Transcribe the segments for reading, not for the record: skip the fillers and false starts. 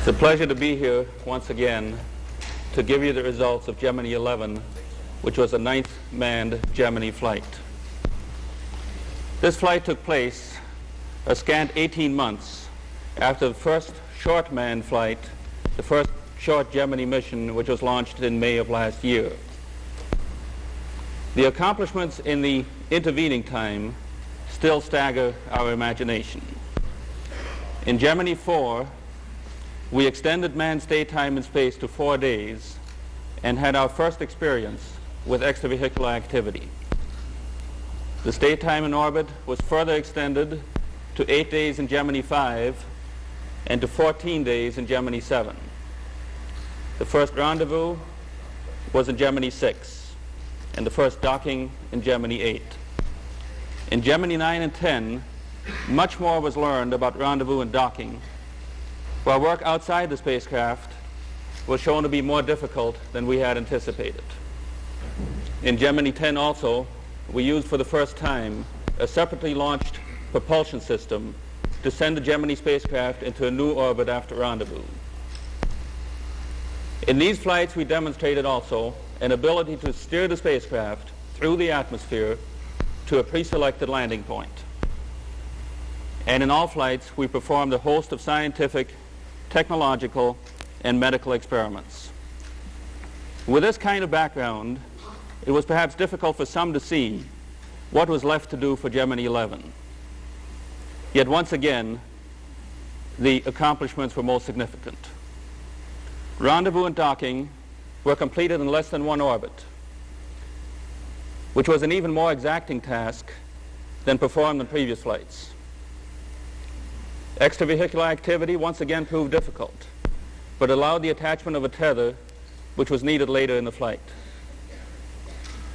It's a pleasure to be here once again to give you the results of Gemini 11, which was the 9th manned Gemini flight. This flight took place a scant 18 months after the first short manned flight, the first short Gemini mission, which was launched in May of last year. The accomplishments in the intervening time still stagger our imagination. In Gemini 4, we extended manned stay time in space to 4 days and had our first experience with extravehicular activity. The stay time in orbit was further extended to 8 days in Gemini 5 and to 14 days in Gemini 7. The first rendezvous was in Gemini 6 and the first docking in Gemini 8. In Gemini 9 and 10, much more was learned about rendezvous and docking, while work outside the spacecraft was shown to be more difficult than we had anticipated. In Gemini 10 also, we used for the first time a separately launched propulsion system to send the Gemini spacecraft into a new orbit after rendezvous. In these flights, we demonstrated also an ability to steer the spacecraft through the atmosphere to a pre-selected landing point. And in all flights, we performed a host of scientific, technological, and medical experiments. With this kind of background, it was perhaps difficult for some to see what was left to do for Gemini 11. Yet once again, the accomplishments were most significant. Rendezvous and docking were completed in less than one orbit, which was an even more exacting task than performed in previous flights. Extravehicular activity once again proved difficult, but allowed the attachment of a tether, which was needed later in the flight.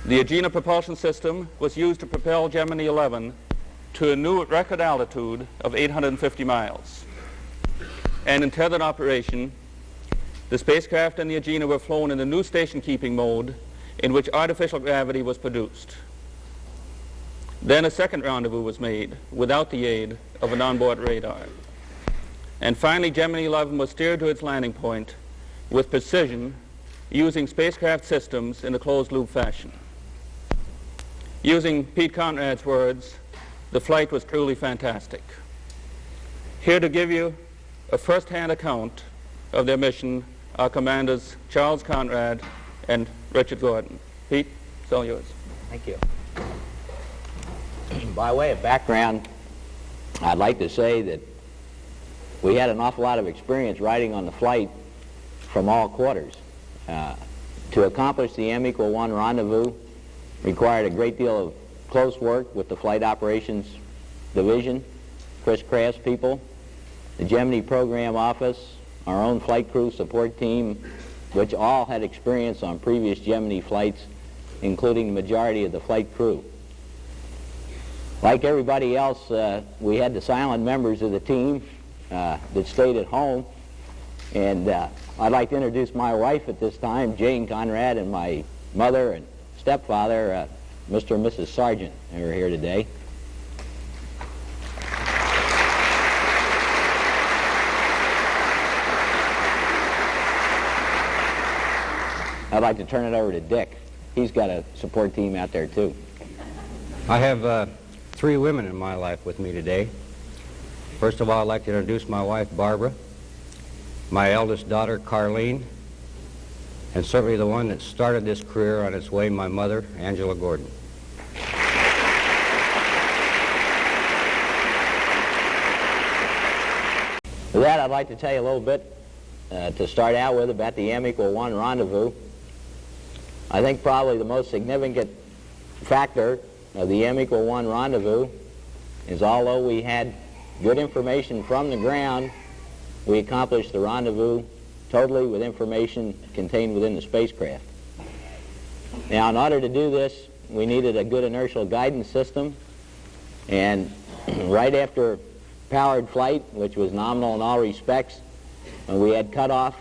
The Agena propulsion system was used to propel Gemini 11 to a new record altitude of 850 miles. And in tethered operation, the spacecraft and the Agena were flown in a new station-keeping mode in which artificial gravity was produced. Then a second rendezvous was made without the aid of an onboard radar. And finally, Gemini 11 was steered to its landing point with precision using spacecraft systems in a closed-loop fashion. Using Pete Conrad's words, the flight was truly fantastic. Here to give you a first-hand account of their mission are commanders Charles Conrad and Richard Gordon. Pete, it's all yours. Thank you. By way of background, I'd like to say that we had an awful lot of experience riding on the flight from all quarters. To accomplish the M=1 rendezvous required a great deal of close work with the Flight Operations Division, Chris Craft's people, the Gemini Program Office, our own flight crew support team, which all had experience on previous Gemini flights, including the majority of the flight crew. Like everybody else, we had the silent members of the team that stayed at home, and I'd like to introduce my wife at this time, Jane Conrad, and my mother and stepfather, Mr. and Mrs. Sargent, who are here today. I'd like to turn it over to Dick. He's got a support team out there too. I have 3 women in my life with me today. First of all, I'd like to introduce my wife, Barbara, my eldest daughter, Carlene, and certainly the one that started this career on its way, my mother, Angela Gordon. With that, I'd like to tell you a little bit to start out with about the M=1 rendezvous. I think probably the most significant factor of the M=1 rendezvous is although we had good information from the ground, we accomplished the rendezvous totally with information contained within the spacecraft. Now, in order to do this, we needed a good inertial guidance system, and right after powered flight, which was nominal in all respects, when we had cutoff,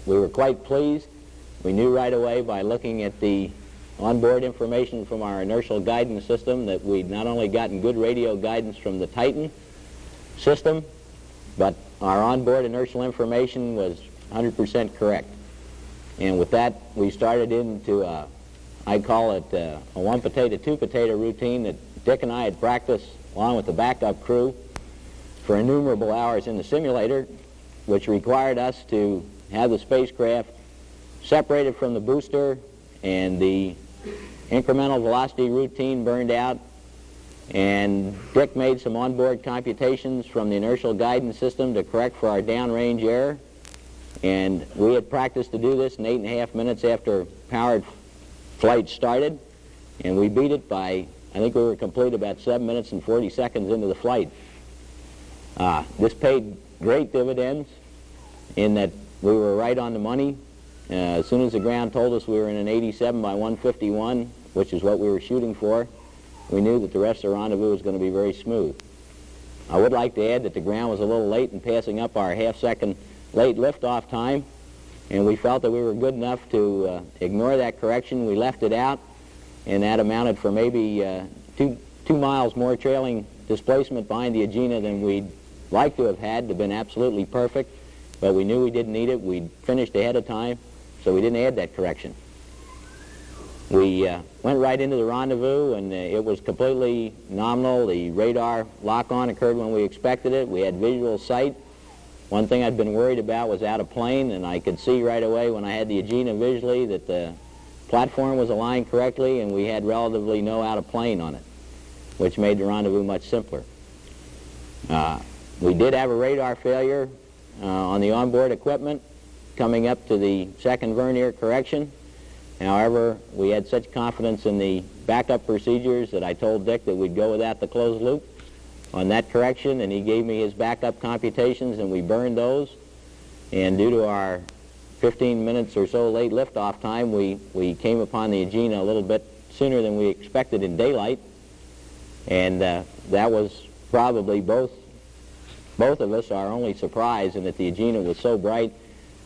we were quite pleased. We knew right away by looking at the onboard information from our inertial guidance system that we'd not only gotten good radio guidance from the Titan system, but our onboard inertial information was 100% correct. And with that, we started into, I call it a one potato, two potato routine that Dick and I had practiced along with the backup crew for innumerable hours in the simulator, which required us to have the spacecraft separated from the booster and the incremental velocity routine burned out. And Dick made some onboard computations from the inertial guidance system to correct for our downrange error. And we had practiced to do this in 8.5 minutes after powered flight started. And we beat it by, I think we were complete about 7 minutes and 40 seconds into the flight. This paid great dividends in that we were right on the money. As soon as the ground told us we were in an 87 by 151, which is what we were shooting for, we knew that the rest of the rendezvous was going to be very smooth. I would like to add that the ground was a little late in passing up our half-second late liftoff time, and we felt that we were good enough to ignore that correction. We left it out, and that amounted for maybe 2 miles more trailing displacement behind the Agena than we'd like to have had to have been absolutely perfect, but we knew we didn't need it. We'd finished ahead of time, so we didn't add that correction. We went right into the rendezvous, and it was completely nominal. The radar lock-on occurred when we expected it. We had visual sight. One thing I'd been worried about was out of plane, and I could see right away when I had the Agena visually that the platform was aligned correctly, and we had relatively no out of plane on it, which made the rendezvous much simpler. We did have a radar failure on the onboard equipment coming up to the second vernier correction. However, we had such confidence in the backup procedures that I told Dick that we'd go without the closed loop on that correction, and he gave me his backup computations, and we burned those. And due to our 15 minutes or so late liftoff time, we came upon the Agena a little bit sooner than we expected in daylight. And that was probably both of us our only surprise, in that the Agena was so bright.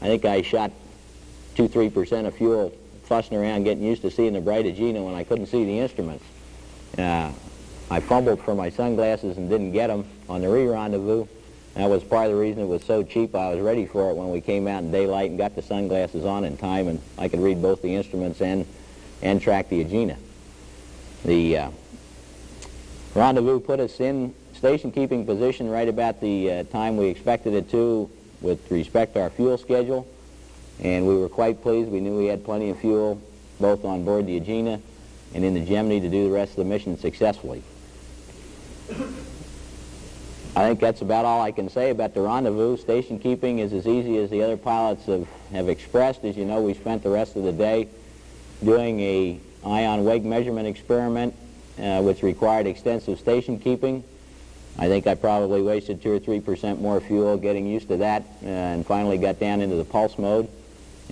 I think I shot 2-3% of fuel fussing around getting used to seeing the bright Agena when I couldn't see the instruments. I fumbled for my sunglasses and didn't get them on the re-rendezvous. That was part of the reason it was so cheap. I was ready for it when we came out in daylight and got the sunglasses on in time, and I could read both the instruments and track the Agena. The rendezvous put us in station-keeping position right about the time we expected it to with respect to our fuel schedule, and we were quite pleased. We knew we had plenty of fuel both on board the Agena and in the Gemini to do the rest of the mission successfully. I think that's about all I can say about the rendezvous. Station keeping is as easy as the other pilots have expressed. As you know, we spent the rest of the day doing a ion wake measurement experiment which required extensive station keeping. I think I probably wasted 2 or 3% more fuel getting used to that, and finally got down into the pulse mode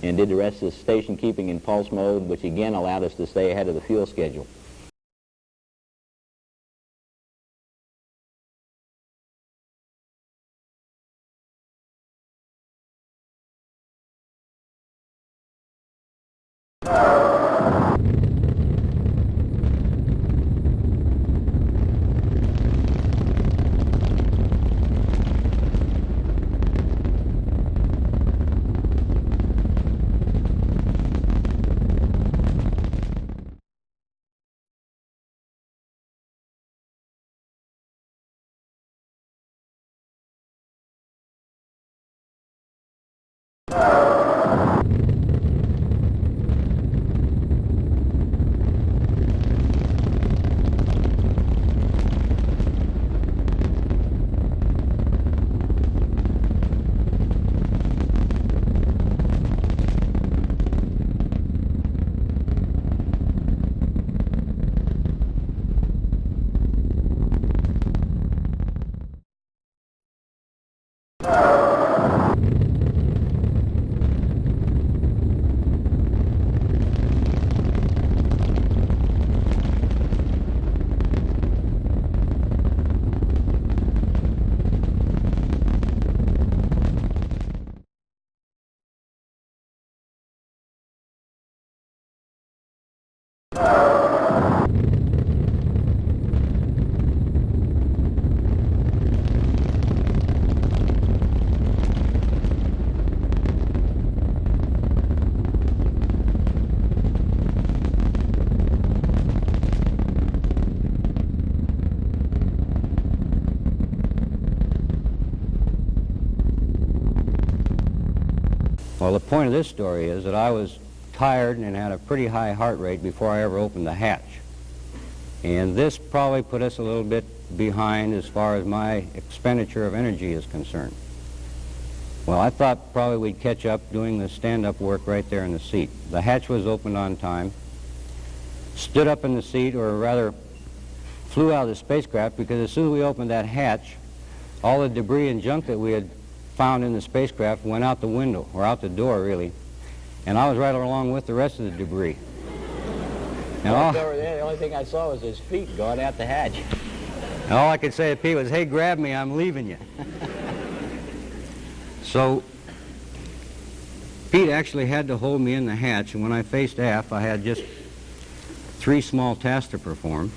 and did the rest of the station keeping in pulse mode, which again allowed us to stay ahead of the fuel schedule. Well, the point of this story is that I was tired and had a pretty high heart rate before I ever opened the hatch. And this probably put us a little bit behind as far as my expenditure of energy is concerned. Well, I thought probably we'd catch up doing the stand-up work right there in the seat. The hatch was opened on time, stood up in the seat, or rather flew out of the spacecraft, because as soon as we opened that hatch, all the debris and junk that we had found in the spacecraft went out the window, or out the door really, and I was right along with the rest of the debris. Now, over there, the only thing I saw was his feet going out the hatch. And all I could say to Pete was, "Hey, grab me, I'm leaving you." So Pete actually had to hold me in the hatch, and when I faced aft, I had just 3 small tasks to perform.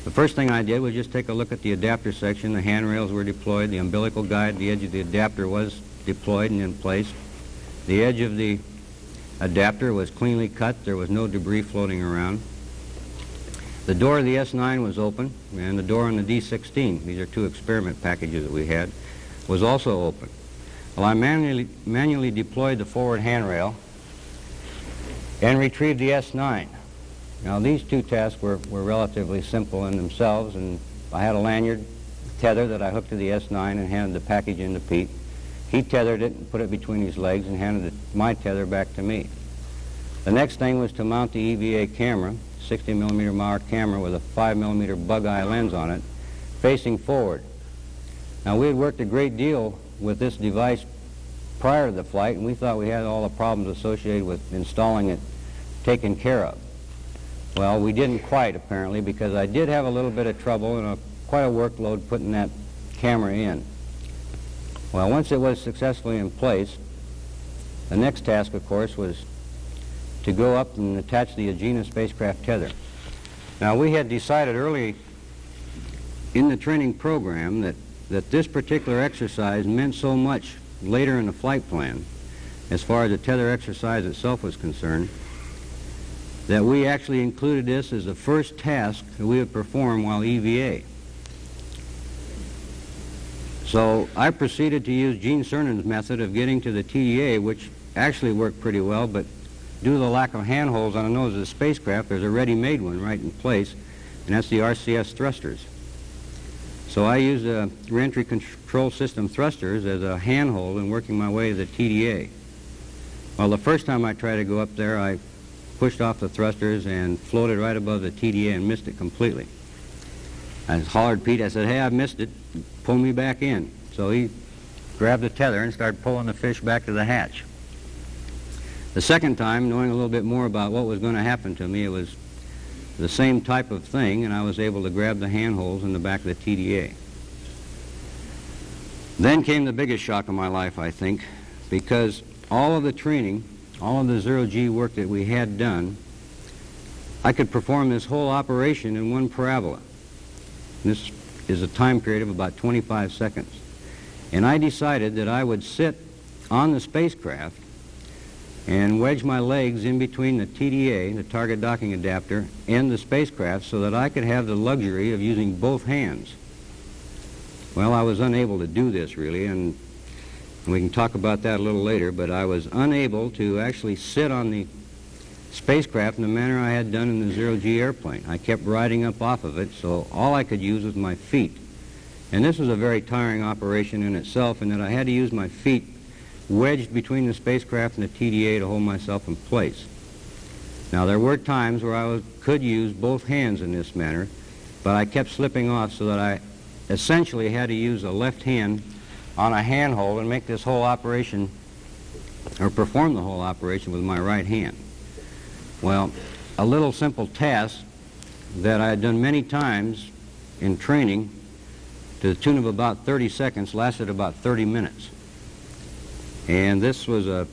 The first thing I did was just take a look at the adapter section. The handrails were deployed, the umbilical guide, the edge of the adapter was deployed and in place. The edge of the adapter was cleanly cut. There was no debris floating around. The door of the S9 was open, and the door on the D16, these are 2 experiment packages that we had, was also open. Well, I manually deployed the forward handrail and retrieved the S9. Now, these 2 tasks were relatively simple in themselves, and I had a lanyard tether that I hooked to the S9 and handed the package in to Pete. He tethered it and put it between his legs and handed my tether back to me. The next thing was to mount the EVA camera, 60mm Mauer camera with a 5mm bug-eye lens on it, facing forward. Now, we had worked a great deal with this device prior to the flight, and we thought we had all the problems associated with installing it taken care of. Well, we didn't quite, apparently, because I did have a little bit of trouble and quite a workload putting that camera in. Well, once it was successfully in place, the next task, of course, was to go up and attach the Agena spacecraft tether. Now, we had decided early in the training program that this particular exercise meant so much later in the flight plan, as far as the tether exercise itself was concerned, that we actually included this as the first task that we would perform while EVA. So I proceeded to use Gene Cernan's method of getting to the TDA, which actually worked pretty well, but due to the lack of handholds on the nose of the spacecraft, there's a ready-made one right in place, and that's the RCS thrusters. So I used the reentry control system thrusters as a handhold in working my way to the TDA. Well, the first time I tried to go up there, I pushed off the thrusters and floated right above the TDA and missed it completely. I hollered Pete, I said, "Hey, I've missed it, pull me back in." So he grabbed the tether and started pulling the fish back to the hatch. The second time, knowing a little bit more about what was going to happen to me, it was the same type of thing, and I was able to grab the handholds in the back of the TDA. Then came the biggest shock of my life, I think, because all of the training, all of the zero-G work that we had done, I could perform this whole operation in one parabola. This is a time period of about 25 seconds. And I decided that I would sit on the spacecraft and wedge my legs in between the TDA, the target docking adapter, and the spacecraft so that I could have the luxury of using both hands. Well, I was unable to do this, really, and we can talk about that a little later, but I was unable to actually sit on the spacecraft in the manner I had done in the zero-G airplane. I kept riding up off of it, so all I could use was my feet. And this was a very tiring operation in itself, in that I had to use my feet wedged between the spacecraft and the TDA to hold myself in place. Now, there were times where I could use both hands in this manner, but I kept slipping off so that I essentially had to use a left hand on a handhold and make this whole operation, or perform the whole operation with my right hand. Well, a little simple task that I had done many times in training to the tune of about 30 seconds lasted about 30 minutes. And this was a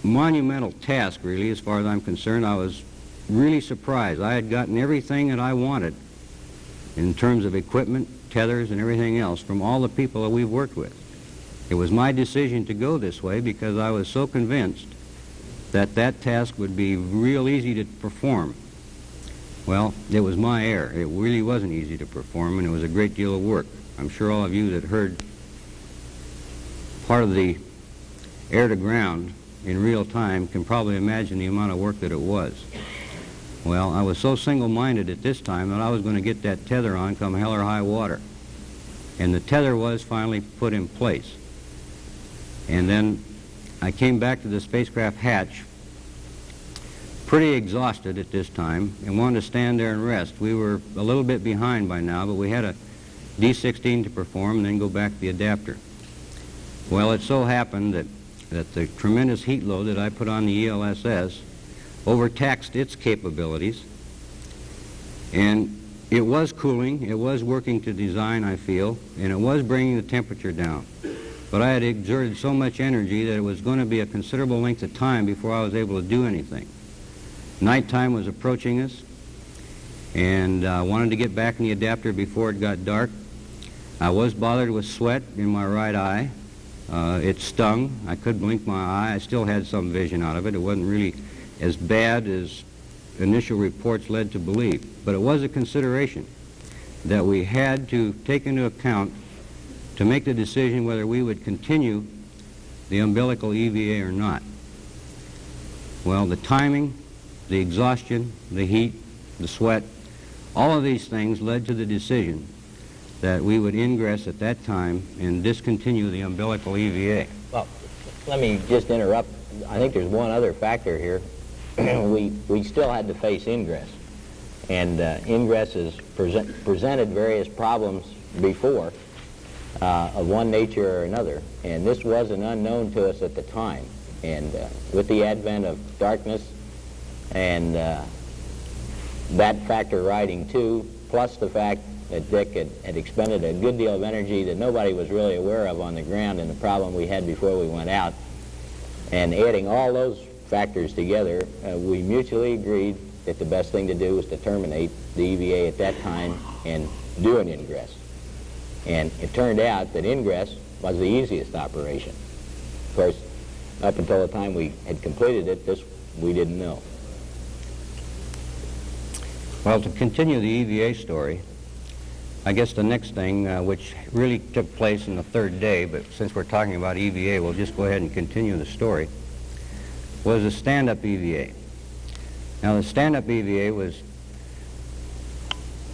monumental task, really, as far as I'm concerned. I was really surprised. I had gotten everything that I wanted in terms of equipment, tethers, and everything else from all the people that we've worked with. It was my decision to go this way because I was so convinced that that task would be real easy to perform. Well, it was my error. It really wasn't easy to perform, and it was a great deal of work. I'm sure all of you that heard part of the air to ground in real time can probably imagine the amount of work that it was. Well, I was so single-minded at this time that I was going to get that tether on come hell or high water. And the tether was finally put in place. And then I came back to the spacecraft hatch pretty exhausted at this time and wanted to stand there and rest. We were a little bit behind by now, but we had a D-16 to perform and then go back to the adapter. Well, it so happened that the tremendous heat load that I put on the U.S.S. overtaxed its capabilities, and it was cooling, it was working to design, I feel, and it was bringing the temperature down. But I had exerted so much energy that it was going to be a considerable length of time before I was able to do anything. Nighttime was approaching us, and I wanted to get back in the adapter before it got dark. I was bothered with sweat in my right eye. It stung. I could blink my eye. I still had some vision out of it. It wasn't really as bad as initial reports led to believe. But it was a consideration that we had to take into account to make the decision whether we would continue the umbilical EVA or not. Well, the timing, the exhaustion, the heat, the sweat, all of these things led to the decision that we would ingress at that time and discontinue the umbilical EVA. Well, let me just interrupt. I think there's one other factor here. we still had to face Ingress. And Ingress has presented various problems before of one nature or another. And this was an unknown to us at the time. And with the advent of darkness and that factor riding too, plus the fact that Dick had expended a good deal of energy that nobody was really aware of on the ground and the problem we had before we went out, and adding all those factors together, we mutually agreed that the best thing to do was to terminate the EVA at that time and do an Ingress. And it turned out that Ingress was the easiest operation. Of course, up until the time we had completed it, we didn't know. Well, to continue the EVA story, I guess the next thing, which really took place in the third day, but since we're talking about EVA, we'll just go ahead and continue the story, was a stand-up EVA. Now, the stand-up EVA was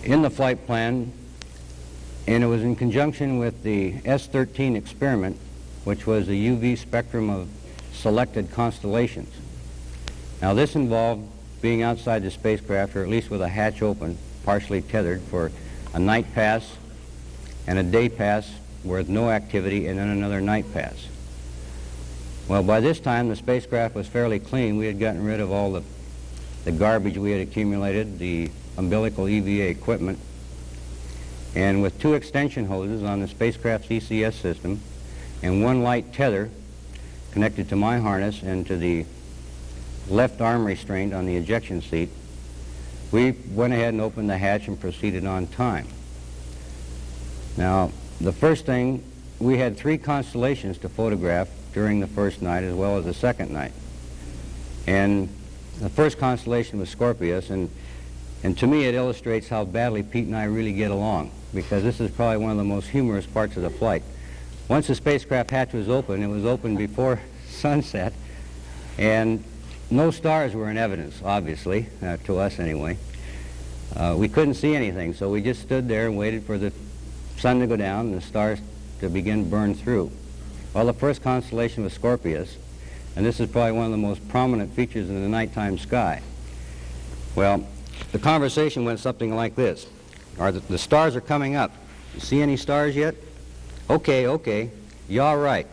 in the flight plan, and it was in conjunction with the S-13 experiment, which was the UV spectrum of selected constellations. Now, this involved being outside the spacecraft, or at least with a hatch open, partially tethered, for a night pass and a day pass with no activity, and then another night pass. Well, by this time, the spacecraft was fairly clean. We had gotten rid of all the garbage we had accumulated, the umbilical EVA equipment, and with 2 extension hoses on the spacecraft's ECS system and 1 light tether connected to my harness and to the left arm restraint on the ejection seat, we went ahead and opened the hatch and proceeded on time. Now, the first thing, we had 3 constellations to photograph during the first night as well as the second night. And the first constellation was Scorpius, and to me it illustrates how badly Pete and I really get along, because this is probably one of the most humorous parts of the flight. Once the spacecraft hatch was open, it was open before sunset, and no stars were in evidence, obviously, to us anyway. We couldn't see anything, so we just stood there and waited for the sun to go down and the stars to begin to burn through. Well, the first constellation was Scorpius, and this is probably one of the most prominent features in the nighttime sky. Well, the conversation went something like this. The stars are coming up. You see any stars yet? Okay, okay. Yaw right.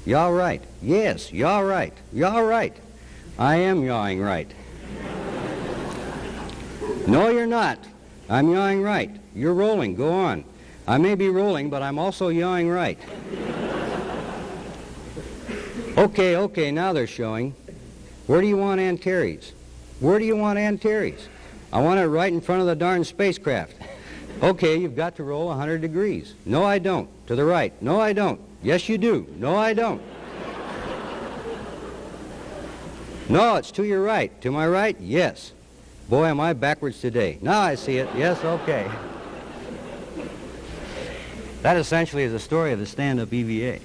Yaw right. Yes, yaw right. Yaw right. I am yawing right. No, you're not. I'm yawing right. You're rolling. Go on. I may be rolling, but I'm also yawing right. Okay, okay, now they're showing. Where do you want Antares? Where do you want Antares? I want it right in front of the darn spacecraft. Okay, you've got to roll 100 degrees. No, I don't. To the right. No, I don't. Yes, you do. No, I don't. No, it's to your right. To my right? Yes. Boy, am I backwards today. Now I see it. Yes, okay. That essentially is the story of the stand-up EVA.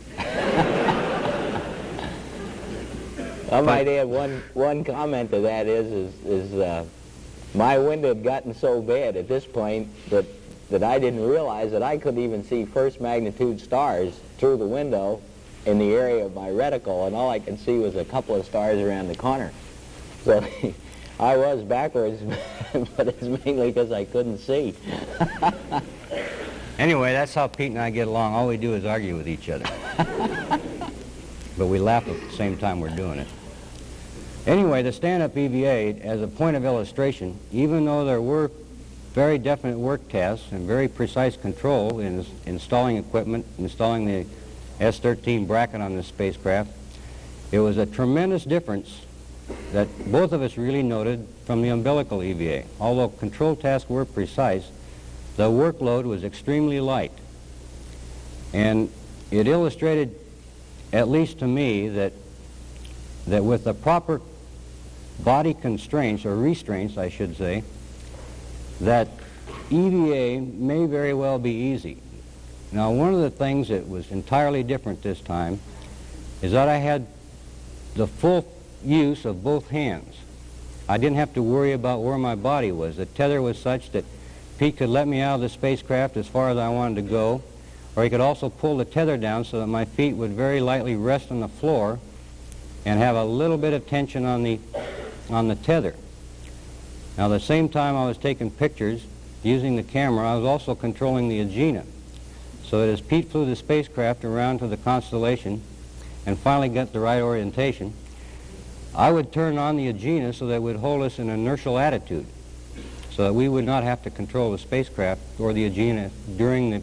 I might add one comment to that is my wind had gotten so bad at this point that I didn't realize that I couldn't even see first magnitude stars through the window in the area of my reticle, and all I could see was a couple of stars around the corner. So I was backwards, but it's mainly because I couldn't see. Anyway, that's how Pete and I get along. All we do is argue with each other. But we laugh at the same time we're doing it. Anyway, the stand-up EVA, as a point of illustration, even though there were very definite work tasks and very precise control in installing equipment, installing the S-13 bracket on this spacecraft, it was a tremendous difference that both of us really noted from the umbilical EVA. Although control tasks were precise, the workload was extremely light. And it illustrated, at least to me, that with the proper body constraints, or restraints, I should say, that EVA may very well be easy. Now, one of the things that was entirely different this time is that I had the full use of both hands. I didn't have to worry about where my body was. The tether was such that Pete could let me out of the spacecraft as far as I wanted to go, or he could also pull the tether down so that my feet would very lightly rest on the floor and have a little bit of tension on the tether. Now, at the same time I was taking pictures using the camera, I was also controlling the Agena, so that as Pete flew the spacecraft around to the constellation and finally got the right orientation, I would turn on the Agena so that it would hold us in an inertial attitude, so that we would not have to control the spacecraft or the Agena during the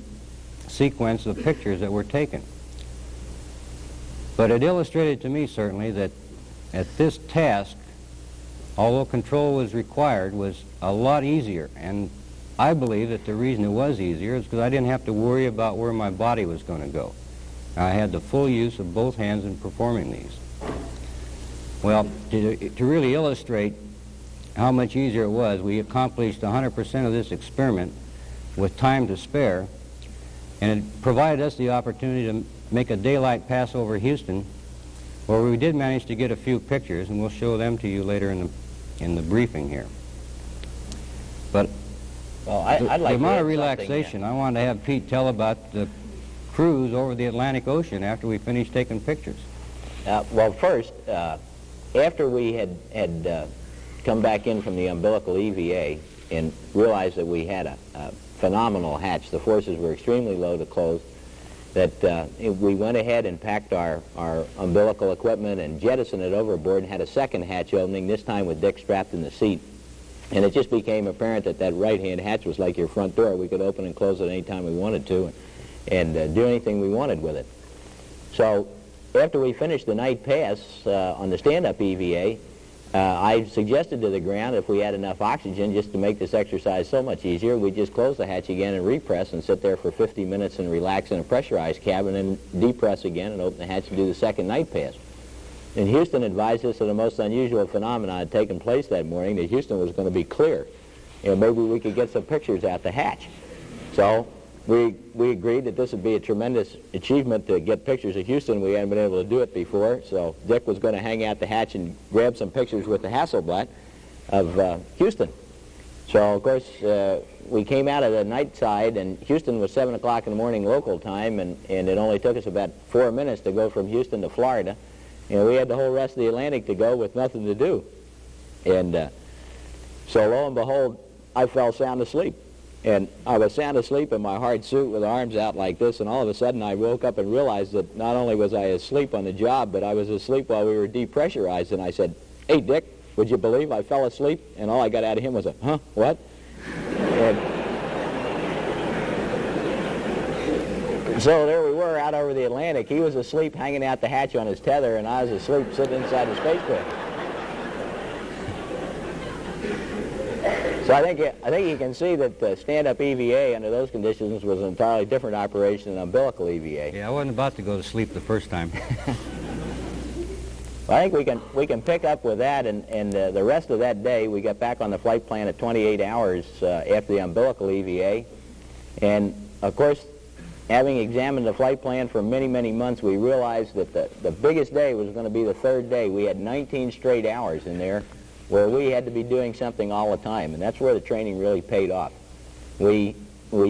sequence of pictures that were taken. But it illustrated to me, certainly, that at this task, although control was required, was a lot easier. And I believe that the reason it was easier is because I didn't have to worry about where my body was going to go. I had the full use of both hands in performing these. Well, to really illustrate how much easier it was, we accomplished 100% of this experiment with time to spare, and it provided us the opportunity to make a daylight pass over Houston, where we did manage to get a few pictures, and we'll show them to you later in the briefing here. But well, I'd like the amount to of relaxation, I wanted to have Pete tell about the cruise over the Atlantic Ocean after we finished taking pictures. Well, first, after we had come back in from the umbilical EVA and realized that we had a phenomenal hatch, the forces were extremely low to close, that we went ahead and packed our umbilical equipment and jettisoned it overboard and had a second hatch opening, this time with Dick strapped in the seat. And it just became apparent that that right-hand hatch was like your front door. We could open and close it any time we wanted to and do anything we wanted with it. So after we finished the night pass on the stand-up EVA, I suggested to the ground if we had enough oxygen just to make this exercise so much easier, we'd just close the hatch again and repress and sit there for 50 minutes and relax in a pressurized cabin and depress again and open the hatch and do the second night pass. And Houston advised us of the most unusual phenomenon had taken place that morning, that Houston was going to be clear. Maybe we could get some pictures out the hatch. So we agreed that this would be a tremendous achievement to get pictures of Houston. We hadn't been able to do it before, so Dick was going to hang out the hatch and grab some pictures with the Hasselblad of Houston. So, of course, we came out of the night side, and Houston was 7 o'clock in the morning local time, and it only took us about 4 minutes to go from Houston to Florida. We had the whole rest of the Atlantic to go with nothing to do. And so, lo and behold, I fell sound asleep. And I was sound asleep in my hard suit with arms out like this, and all of a sudden I woke up and realized that not only was I asleep on the job, but I was asleep while we were depressurized. And I said, "Hey, Dick, would you believe I fell asleep?" And all I got out of him was a, "Huh? What?" So there we were out over the Atlantic. He was asleep hanging out the hatch on his tether, and I was asleep sitting inside the spacecraft. So I think you can see that the stand-up EVA under those conditions was an entirely different operation than umbilical EVA. Yeah, I wasn't about to go to sleep the first time. I think we can pick up with that, and the rest of that day we got back on the flight plan at 28 hours after the umbilical EVA, and of course having examined the flight plan for many, many months, we realized that the biggest day was going to be the third day. We had 19 straight hours in there where we had to be doing something all the time, and that's where the training really paid off. We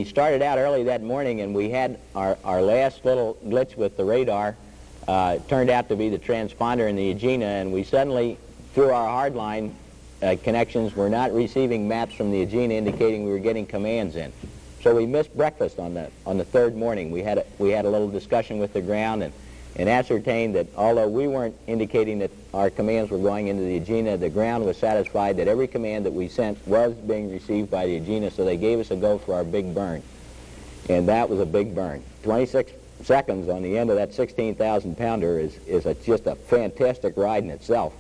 started out early that morning, and we had our last little glitch with the radar. Turned out to be the transponder in the Agena, and we suddenly, through our hardline connections, were not receiving maps from the Agena indicating we were getting commands in. So we missed breakfast on the third morning. We had a little discussion with the ground and ascertained that although we weren't indicating that our commands were going into the Agena, the ground was satisfied that every command that we sent was being received by the Agena, so they gave us a go for our big burn. And that was a big burn. 26 seconds on the end of that 16,000 pounder is just a fantastic ride in itself.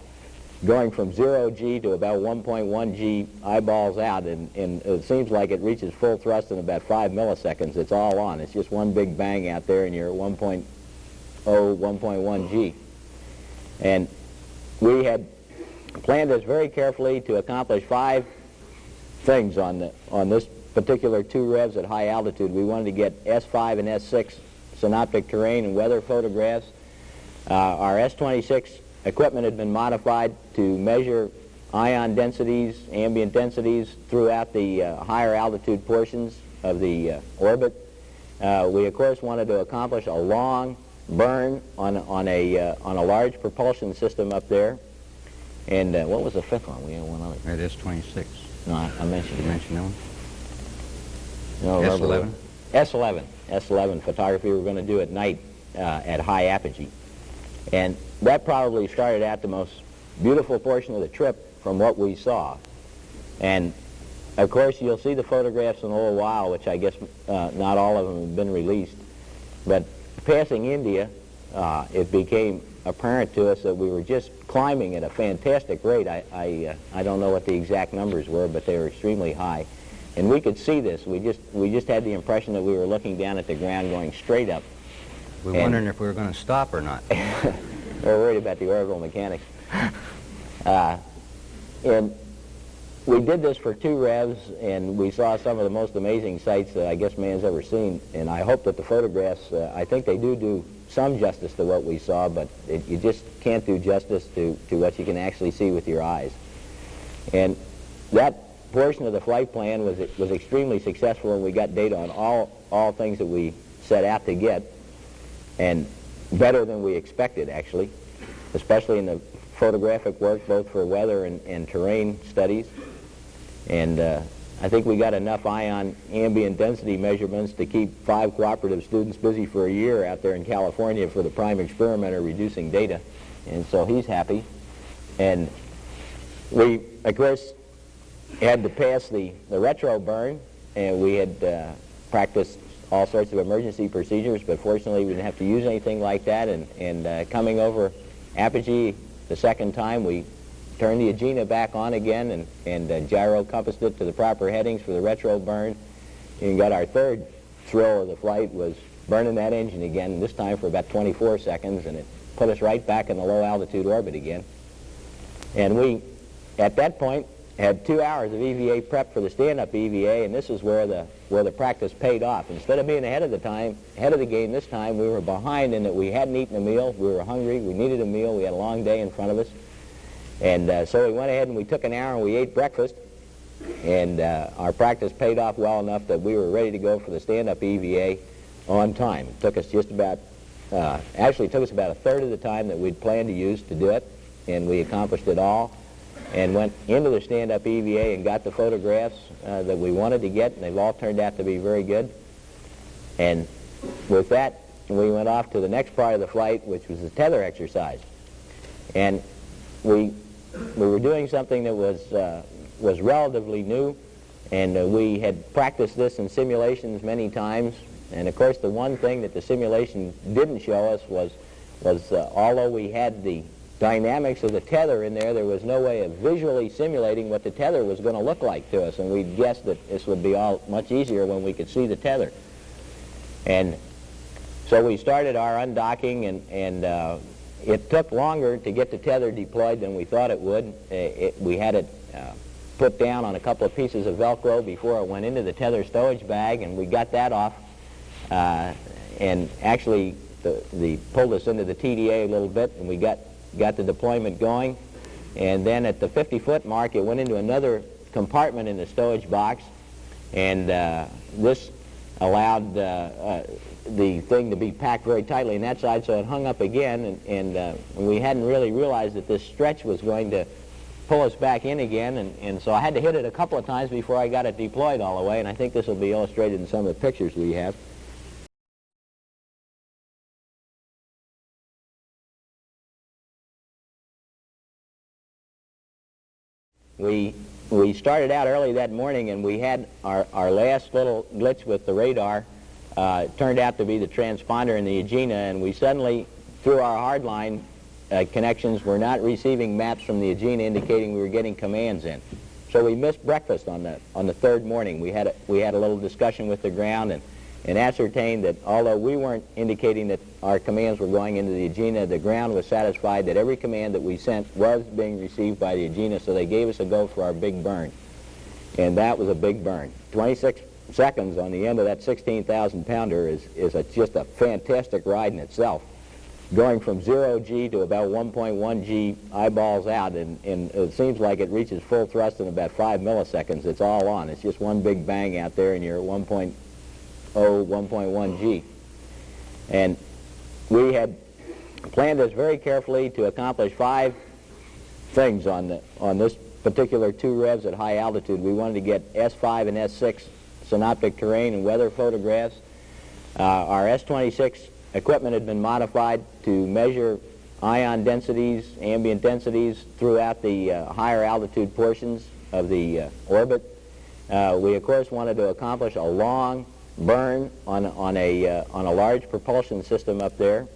Going from 0 G to about 1.1 G eyeballs out, and it seems like it reaches full thrust in about 5 milliseconds. It's all on. It's just one big bang out there, and you're at 1.0, 1.1 G. And we had planned this very carefully to accomplish 5 things on this particular 2 revs at high altitude. We wanted to get S5 and S6 synoptic terrain and weather photographs. Our S26 equipment had been modified to measure ion densities, ambient densities throughout the higher altitude portions of the orbit. We of course wanted to accomplish a long burn on a large propulsion system up there. And what was the 5th one? We had one other. It is 26. No, I mentioned it. You mentioned that one? No, S11? S11 photography we're going to do at night at high apogee. And that probably started out the most beautiful portion of the trip from what we saw. And of course you'll see the photographs in a little while, which I guess not all of them have been released. But passing India, it became apparent to us that we were just climbing at a fantastic rate. I don't know what the exact numbers were, but they were extremely high. And we could see this. We just had the impression that we were looking down at the ground going straight up. We were wondering if we were going to stop or not. We were worried about the orbital mechanics. And we did this for 2 revs, and we saw some of the most amazing sights that I guess man's ever seen. And I hope that the photographs, I think they do some justice to what we saw, but you just can't do justice to what you can actually see with your eyes. And that portion of the flight plan was extremely successful, and we got data on all things that we set out to get, and better than we expected, actually, especially in the photographic work, both for weather and terrain studies. And I think we got enough ion ambient density measurements to keep 5 cooperative students busy for a year out there in California for the prime experimenter reducing data. And so he's happy. And we, of course, had to pass the retro burn, and we had practiced all sorts of emergency procedures, but fortunately we didn't have to use anything like that. And coming over apogee the second time, we turned the Agena back on again and gyro compassed it to the proper headings for the retro burn, and got our third thrill of the flight was burning that engine again, this time for about 24 seconds, and it put us right back in the low altitude orbit again. And we, at that point, had 2 hours of EVA prep for the stand-up EVA, and this is where the practice paid off. Instead of being ahead of the game this time, we were behind in that we hadn't eaten a meal. We were hungry. We needed a meal. We had a long day in front of us. And so we went ahead and we took an hour and we ate breakfast. And our practice paid off well enough that we were ready to go for the stand-up EVA on time. It took us just about, actually it took us about a third of the time that we'd planned to use to do it. And we accomplished it all and went into the stand-up EVA and got the photographs that we wanted to get, and they've all turned out to be very good. And with that, we went off to the next part of the flight, which was the tether exercise. And we were doing something that was relatively new, and we had practiced this in simulations many times. And of course, the one thing that the simulation didn't show us was although we had the dynamics of the tether in there was no way of visually simulating what the tether was going to look like to us, and we guessed that this would be all much easier when we could see the tether. And so we started our undocking, and it took longer to get the tether deployed than we thought it would. We had it put down on a couple of pieces of Velcro before it went into the tether stowage bag, and we got that off and actually pulled us into the TDA a little bit, and we got the deployment going. And then at the 50-foot mark, it went into another compartment in the stowage box, and this allowed the thing to be packed very tightly on that side, so it hung up again, and we hadn't really realized that this stretch was going to pull us back in again, and so I had to hit it a couple of times before I got it deployed all the way, and I think this will be illustrated in some of the pictures we have. We started out early that morning, and we had our last little glitch with the radar. Turned out to be the transponder in the Agena, and we suddenly, through our hardline connections, were not receiving maps from the Agena indicating we were getting commands in. So we missed breakfast on the third morning. We had a little discussion with the ground and ascertained that although we weren't indicating that our commands were going into the Agena, the ground was satisfied that every command that we sent was being received by the Agena, so they gave us a go for our big burn. And that was a big burn. 26 seconds on the end of that 16,000-pounder is just a fantastic ride in itself. Going from 0G to about 1.1 G eyeballs out, and it seems like it reaches full thrust in about 5 milliseconds. It's all on. It's just one big bang out there, and you're at 1.0, 1.1 G. And we had planned this very carefully to accomplish 5 things on this particular 2 revs at high altitude. We wanted to get S5 and S6 synoptic terrain and weather photographs. Our S26 equipment had been modified to measure ion densities, ambient densities throughout the higher altitude portions of the orbit. We of course wanted to accomplish a long burn on a large propulsion system up there.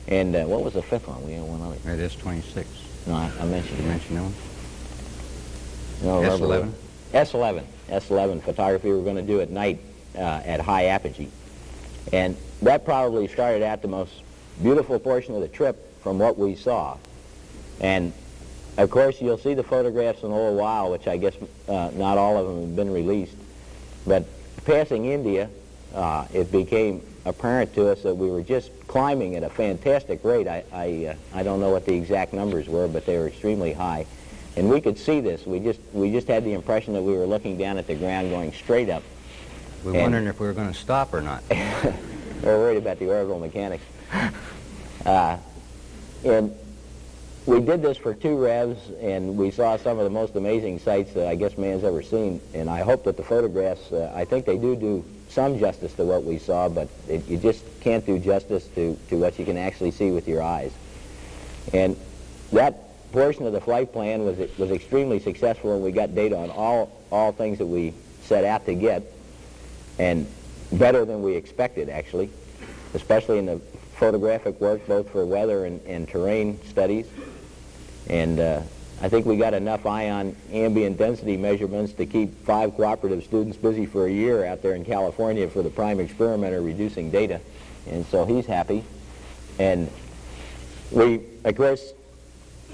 And what was the 5th one? We had one other. It is 26. No, I mentioned it. You mentioned that one? No, S11? S11 photography we're going to do at night at high apogee. And that probably started out the most beautiful portion of the trip from what we saw. And of course you'll see the photographs in a little while, which I guess not all of them have been released. But passing India, it became apparent to us that we were just climbing at a fantastic rate. I don't know what the exact numbers were, but they were extremely high. And we could see this. We just had the impression that we were looking down at the ground going straight up. We were wondering if we were going to stop or not. We were worried about the orbital mechanics. And we did this for 2 revs, and we saw some of the most amazing sights that I guess man's ever seen. And I hope that the photographs, I think they do some justice to what we saw, but you just can't do justice to what you can actually see with your eyes. And that portion of the flight plan was extremely successful, and we got data on all things that we set out to get, and better than we expected, actually, especially in the photographic work, both for weather and terrain studies. And I think we got enough ion ambient density measurements to keep 5 cooperative students busy for a year out there in California for the prime experimenter reducing data, and so he's happy. And we, of course,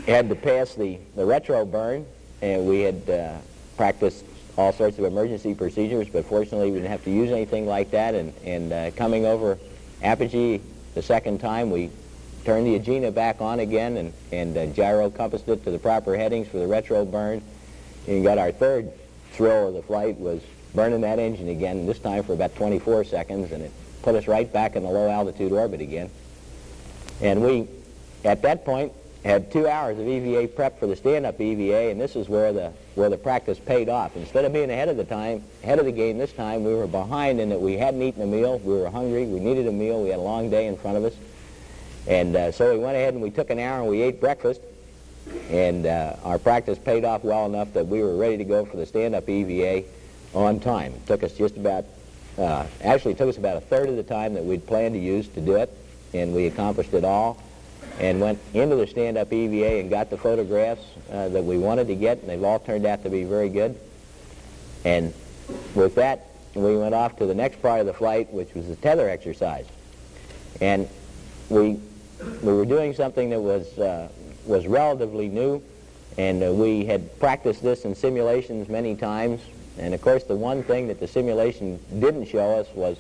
had to pass the retro burn, and we had practiced all sorts of emergency procedures, but fortunately we didn't have to use anything like that. And coming over apogee the second time, we turned the Agena back on again and gyro compassed it to the proper headings for the retro burn, and got our 3rd thrill of the flight was burning that engine again, this time for about 24 seconds, and it put us right back in the low altitude orbit again. And we, at that point, had 2 hours of EVA prep for the stand-up EVA, and this is where the practice paid off. Instead of being ahead of the game this time, we were behind in that we hadn't eaten a meal, we were hungry, we needed a meal, we had a long day in front of us. And so we went ahead and we took an hour and we ate breakfast, and our practice paid off well enough that we were ready to go for the stand-up EVA on time. It took us just about, actually it took us about a third of the time that we'd planned to use to do it, and we accomplished it all, and went into the stand-up EVA and got the photographs that we wanted to get, and they've all turned out to be very good. And with that, we went off to the next part of the flight, which was the tether exercise. And we were doing something that was relatively new, and we had practiced this in simulations many times. And of course, the one thing that the simulation didn't show us was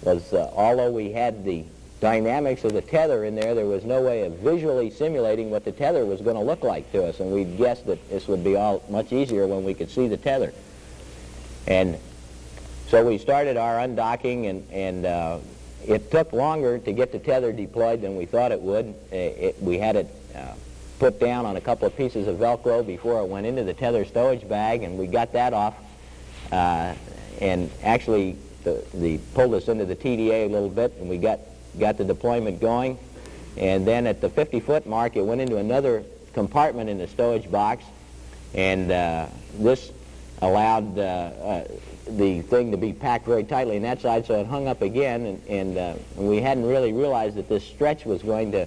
was although we had the dynamics of the tether in there, there was no way of visually simulating what the tether was going to look like to us, and we guessed that this would be all much easier when we could see the tether. And so we started our undocking, and it took longer to get the tether deployed than we thought it would. We had it put down on a couple of pieces of Velcro before it went into the tether stowage bag, and we got that off, and actually pulled us into the TDA a little bit, and we got the deployment going. And then at the 50-foot mark, it went into another compartment in the stowage box, and this allowed the thing to be packed very tightly on that side, so it hung up again, and we hadn't really realized that this stretch was going to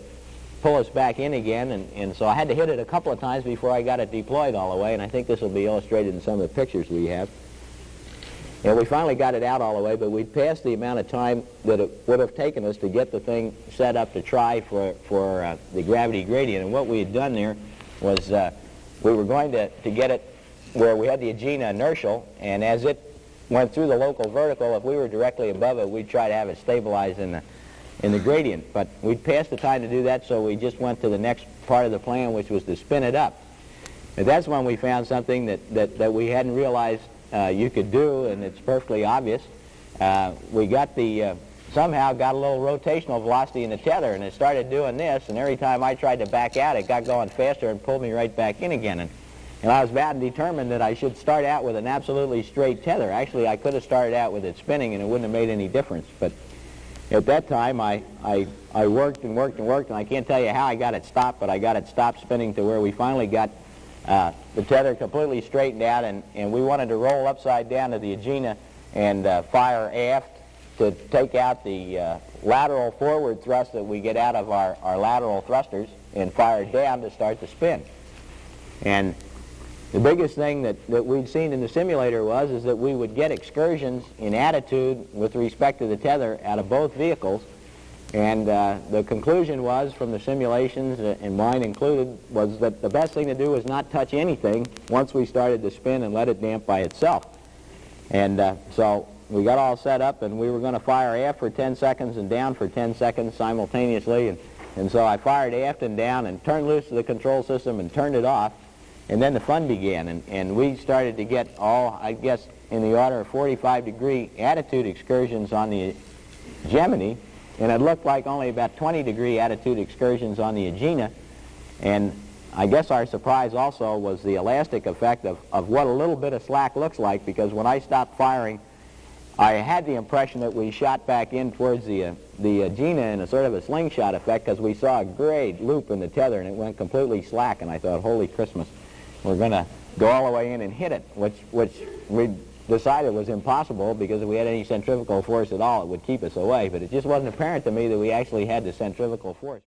pull us back in again, and so I had to hit it a couple of times before I got it deployed all the way, and I think this will be illustrated in some of the pictures we have. And we finally got it out all the way, but we'd passed the amount of time that it would have taken us to get the thing set up to try for the gravity gradient. And what we had done there was we were going to get it where we had the Agena inertial, and as it went through the local vertical, if we were directly above it, we'd try to have it stabilize in the gradient. But we'd passed the time to do that, so we just went to the next part of the plan, which was to spin it up. And that's when we found something that we hadn't realized you could do, and it's perfectly obvious. We got somehow got a little rotational velocity in the tether, and it started doing this, and every time I tried to back out, it got going faster and pulled me right back in again. And I was bound and determined that I should start out with an absolutely straight tether. Actually, I could have started out with it spinning, and it wouldn't have made any difference. But at that time, I worked and worked and worked, and I can't tell you how I got it stopped, but I got it stopped spinning to where we finally got the tether completely straightened out, and we wanted to roll upside down to the Agena and fire aft to take out the lateral forward thrust that we get out of our lateral thrusters, and fire down to start the spin. And the biggest thing that we'd seen in the simulator is that we would get excursions in attitude with respect to the tether out of both vehicles. And the conclusion was, from the simulations, and mine included, was that the best thing to do was not touch anything once we started to spin and let it damp by itself. And so we got all set up, and we were going to fire aft for 10 seconds and down for 10 seconds simultaneously. And so I fired aft and down and turned loose the control system and turned it off. And then the fun began, and we started to get all, I guess, in the order of 45-degree attitude excursions on the Gemini, and it looked like only about 20-degree attitude excursions on the Agena. And I guess our surprise also was the elastic effect of what a little bit of slack looks like, because when I stopped firing, I had the impression that we shot back in towards the Agena in a sort of a slingshot effect, because we saw a great loop in the tether, and it went completely slack, and I thought, holy Christmas, we're going to go all the way in and hit it, which we decided was impossible, because if we had any centrifugal force at all, it would keep us away. But it just wasn't apparent to me that we actually had the centrifugal force.